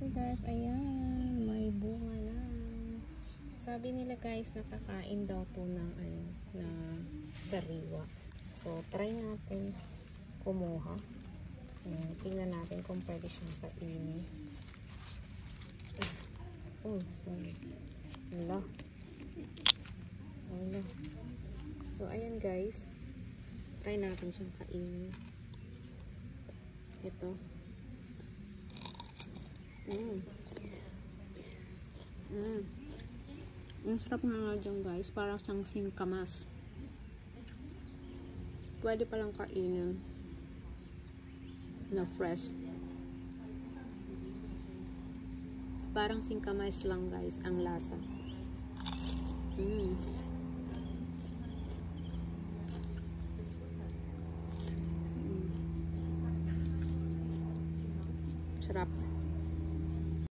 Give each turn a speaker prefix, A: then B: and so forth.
A: natin guys. Ayan, may bunga na. Sabi nila guys, nakakain daw to ng na sariwa. So, try natin kumuha. Ayan, tingnan natin kung pwede siyang kainin. Oh, sorry. Wala. Wala. So, ayan guys. Try natin siyang kainin. Ito. Ang sarap nga dyan guys. Parang siyang singkamas. Pwede palang kainin na fresh. Parang singkamas lang guys ang lasa. Sarap.